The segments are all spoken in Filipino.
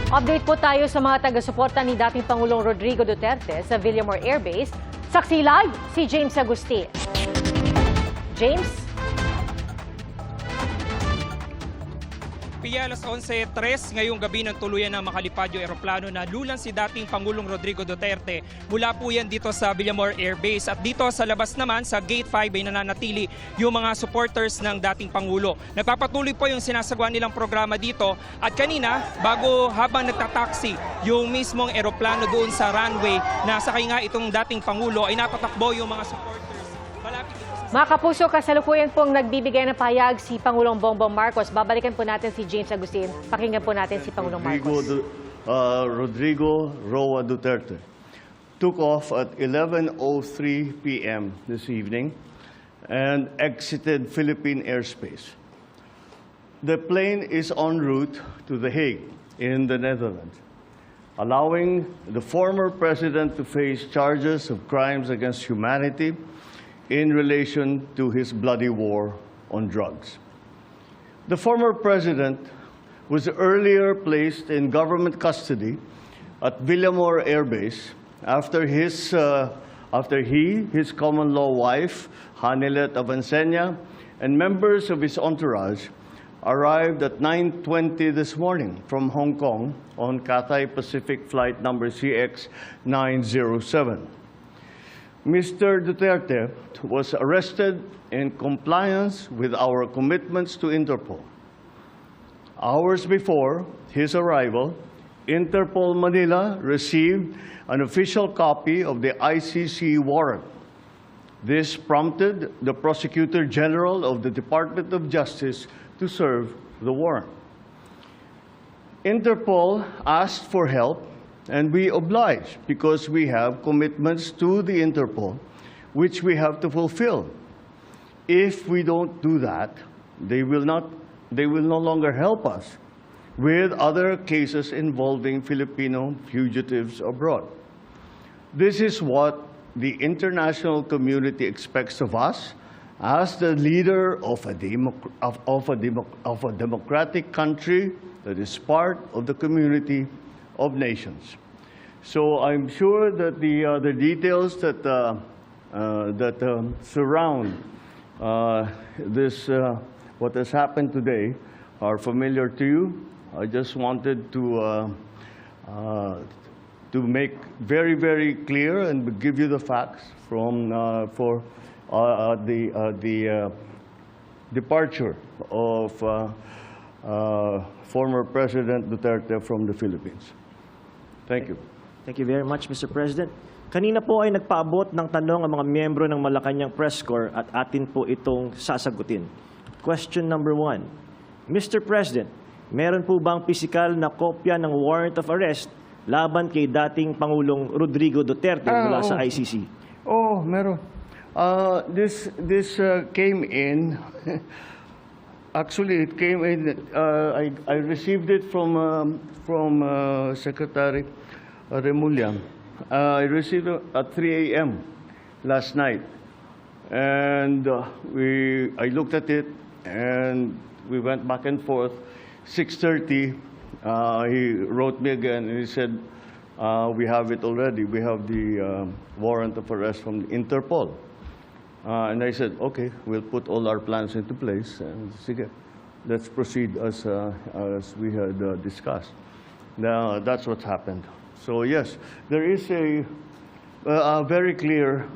Update po tayo sa mga taga-suporta ni dating Pangulong Rodrigo Duterte sa Villamor Air Base. Saksi live si James Agustin. James? Alas 11:03 ngayong gabi ng tuluyan ng makalipad yung eroplano na lulan si dating Pangulong Rodrigo Duterte. Mula po yan dito sa Villamor Air Base. At dito sa labas naman, sa Gate 5 ay nananatili yung mga supporters ng dating Pangulo. Nagpapatuloy po yung sinasagawa nilang programa dito. At kanina, habang nagtataksi yung mismong eroplano doon sa runway na sakay nga itong dating Pangulo, ay natatakbo yung mga supporters. Malapit dito. Mga kapuso, kasalukuyan pong nagbibigay ng pahayag si Pangulong Bongbong Marcos. Babalikan po natin si James Agustin. Pakinggan po natin si Pangulong Marcos. Rodrigo Roa Duterte took off at 11:03 p.m. this evening and exited Philippine airspace. The plane is en route to The Hague in the Netherlands, allowing the former president to face charges of crimes against humanity in relation to his bloody war on drugs. The former president was earlier placed in government custody at Villamor Air Base after his common-law wife, Hanilet Avancenia, and members of his entourage arrived at 9:20 this morning from Hong Kong on Cathay Pacific flight number CX-907. Mr. Duterte was arrested in compliance with our commitments to Interpol. Hours before his arrival, Interpol Manila received an official copy of the ICC warrant. This prompted the Prosecutor General of the Department of Justice to serve the warrant. Interpol asked for help, and we oblige because we have commitments to the Interpol, which we have to fulfill. If we don't do that, they will no longer help us with other cases involving Filipino fugitives abroad. This is what the international community expects of us as the leader of a democratic country that is part of the community of nations. So I'm sure that the details that surround this what has happened today are familiar to you. I just wanted to make very, very clear and give you the facts for the departure of former President Duterte from the Philippines. Thank you. Thank you very much, Mr. President. Kanina po ay nagpaabot ng tanong ang mga miyembro ng Malacanang Press Corps at atin po itong sasagutin. Question number 1. Mr. President, meron po bang pisikal na kopya ng warrant of arrest laban kay dating Pangulong Rodrigo Duterte mula sa ICC? Oh, meron. This came in. Actually, it came in. I received it from Secretary Remulla. I received it at 3 a.m. last night, and I looked at it, and we went back and forth. 6:30, he wrote me again, and he said, "We have it already. We have the warrant of arrest from Interpol." And I said, okay, we'll put all our plans into place, and sige, let's proceed as we had discussed. Now, that's what's happened. So yes, there is a very clear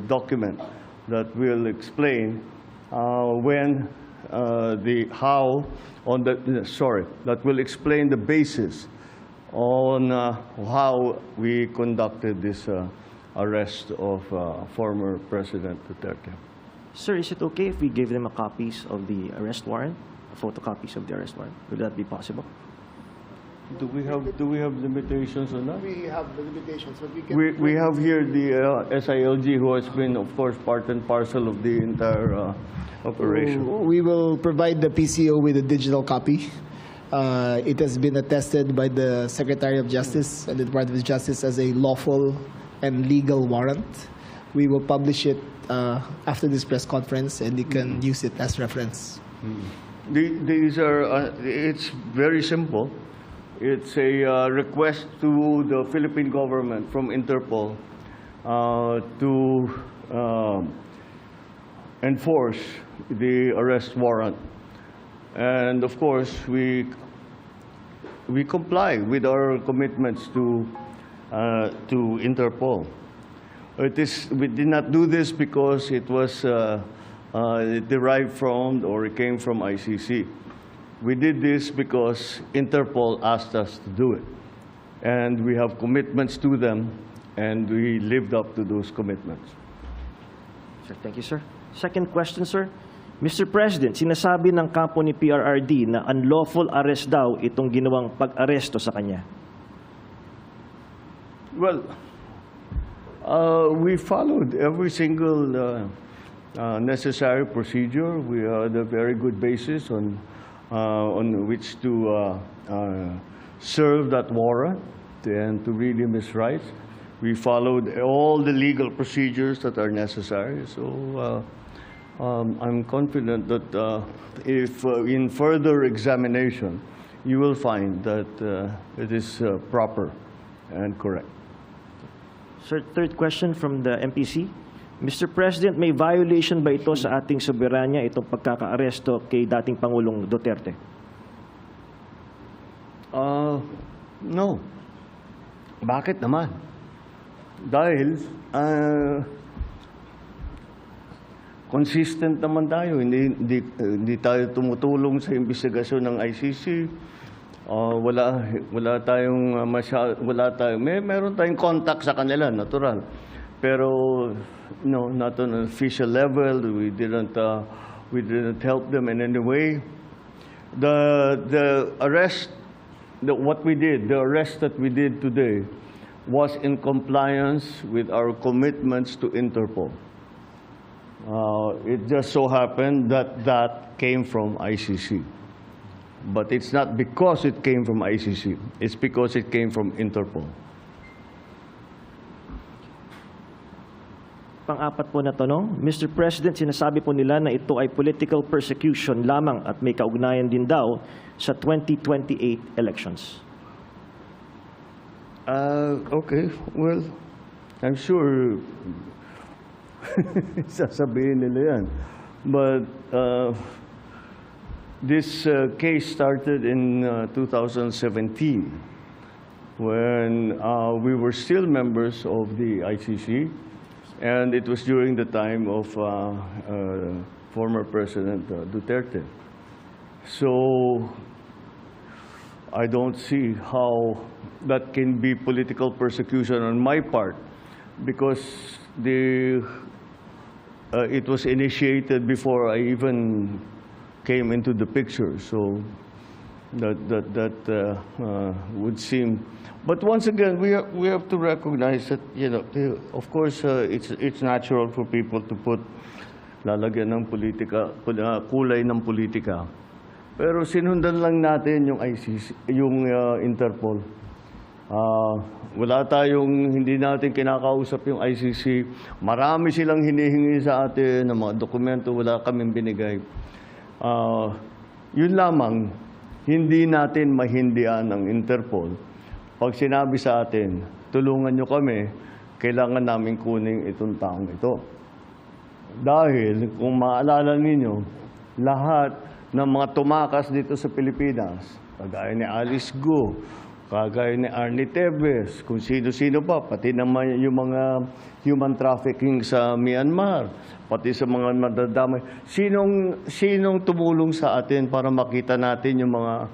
document that will explain that will explain the basis on how we conducted this arrest of former President Duterte. Sir, is it okay if we give them copies of the arrest warrant, photocopies of the arrest warrant? Will that be possible? Do we have limitations on that? We have the limitations, but we can. We have here the SILG, who has been, of course, part and parcel of the entire operation. We will provide the PCO with a digital copy. It has been attested by the Secretary of Justice and the Department of Justice as a lawful and legal warrant. We will publish it after this press conference, and you can use it as reference. These are, it's very simple. It's a request to the Philippine government from Interpol to enforce the arrest warrant. And of course, we comply with our commitments to Interpol. We did not do this because it was derived from or it came from ICC. We did this because Interpol asked us to do it. And we have commitments to them, and we lived up to those commitments. Sir, thank you, sir. Second question, sir. Mr. President, sinasabi ng kampo ni PRRD na unlawful arrest daw itong ginawang pag-aresto sa kanya. Well, we followed every single necessary procedure. We had a very good basis on which to serve that warrant and to read him his rights. We followed all the legal procedures that are necessary. So I'm confident that if in further examination, you will find that it is proper and correct. Sir, third question from the MPC. Mr. President, may violation ba ito sa ating soberanya itong pagkaka-aresto kay dating Pangulong Duterte? No. Bakit naman? Dahil consistent naman tayo. Hindi tayo tumutulong sa investigasyon ng ICC. Meron tayong contact sa kanila, natural. Pero no, not on an official level. We didn't help them in any way. The arrest that we did today was in compliance with our commitments to Interpol. It just so happened that that came from ICC. But it's not because it came from ICC. It's because it came from Interpol. Pang-apat po na tanong, Mr. President, sinasabi po nila na ito ay political persecution lamang at may kaugnayan din daw sa 2028 elections. Okay, well, I'm sure sasabihin nila yan. But this case started in 2017 when we were still members of the ICC. And it was during the time of former President Duterte. So I don't see how that can be political persecution on my part because it was initiated before I even came into the picture. So that would seem. But once again, we have to recognize that, you know, of course, it's natural for people to lalagyan ng politika, kulay ng politika. Pero sinundan lang natin yung ICC, yung Interpol. Hindi natin kinakausap yung ICC. Marami silang hinihingi sa atin ng mga dokumento, wala kaming binigay. Yun lamang, hindi natin mahindian ang Interpol. Pag sinabi sa atin, tulungan nyo kami, kailangan namin kunin itong taong ito. Dahil, kung maalala ninyo, lahat ng mga tumakas dito sa Pilipinas, kagaya ni Alice Go, kagaya ni Arnie Tevez, kung sino-sino pa, pati naman yung mga human trafficking sa Myanmar, pati sa mga madadamay. Sinong tumulong sa atin para makita natin yung mga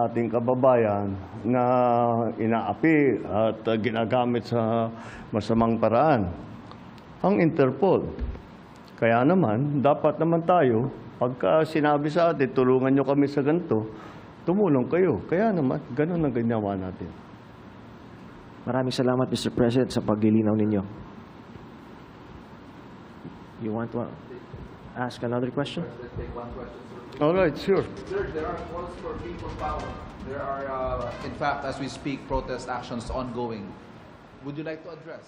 ating kababayan na inaapi at ginagamit sa masamang paraan? Ang Interpol. Kaya naman, dapat naman tayo, pagka sinabi sa atin, tulungan nyo kami sa ganito, tumulong kayo. Kaya naman, ganun ang ginawa natin. Maraming salamat, Mr. President, sa paglilinaw ninyo. You want to ask another question? All right, sure. Sir, there are calls for people power. There are, in fact, as we speak, protest actions ongoing. Would you like to address?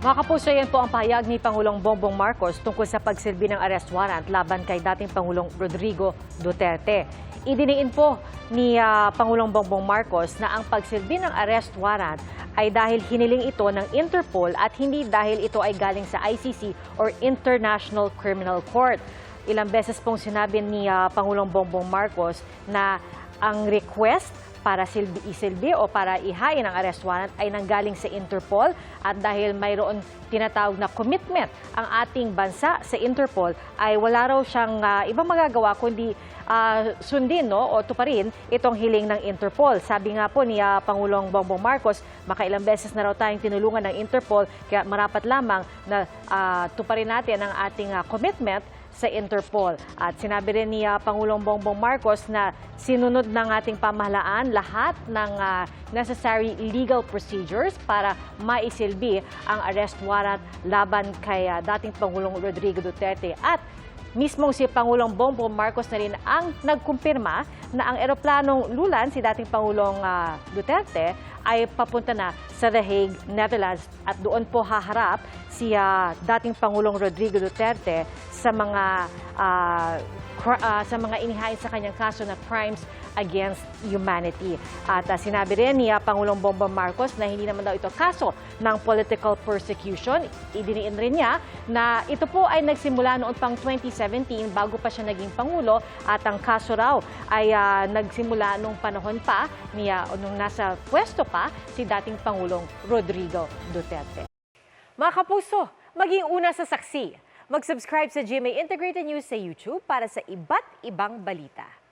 Mga kapuso, yan po ang pahayag ni Pangulong Bongbong Marcos tungkol sa pagsilbi ng arrest warrant laban kay dating Pangulong Rodrigo Duterte. Idiniin po ni Pangulong Bongbong Marcos na ang pagsilbi ng arrest warrant ay dahil hiniling ito ng Interpol at hindi dahil ito ay galing sa ICC or International Criminal Court. Ilang beses pong sinabi ni Pangulong Bongbong Marcos na ang request para isilbi o para ihain ang arrest warrant ay nanggaling sa Interpol at dahil mayroon tinatawag na commitment ang ating bansa sa Interpol ay wala raw siyang ibang magagawa kundi sundin o tuparin itong hiling ng Interpol. Sabi nga po ni Pangulong Bongbong Marcos, makailang beses na raw tayong tinulungan ng Interpol kaya marapat lamang na tuparin natin ang ating commitment sa Interpol. At sinabi rin ni Pangulong Bongbong Marcos na sinunod ng ating pamahalaan lahat ng necessary legal procedures para maisilbi ang arrest warrant laban kay dating Pangulong Rodrigo Duterte. At mismong si Pangulong Bongbong Marcos na rin ang nagkumpirma na ang eroplanong lulan si dating Pangulong Duterte ay papunta na sa The Hague, Netherlands at doon po haharap si dating Pangulong Rodrigo Duterte sa mga inihain sa kanyang kaso na crimes against humanity. At sinabi rin ni Pangulong Bongbong Marcos na hindi naman daw ito kaso ng political persecution. Idiniin rin niya na ito po ay nagsimula noon pang 2017 bago pa siya naging Pangulo at ang kaso raw ay nagsimula nung panahon pa nung nasa pwesto pa si dating Pangulong Rodrigo Duterte. Mga kapuso, maging una sa saksi. Mag-subscribe sa GMA Integrated News sa YouTube para sa iba't ibang balita.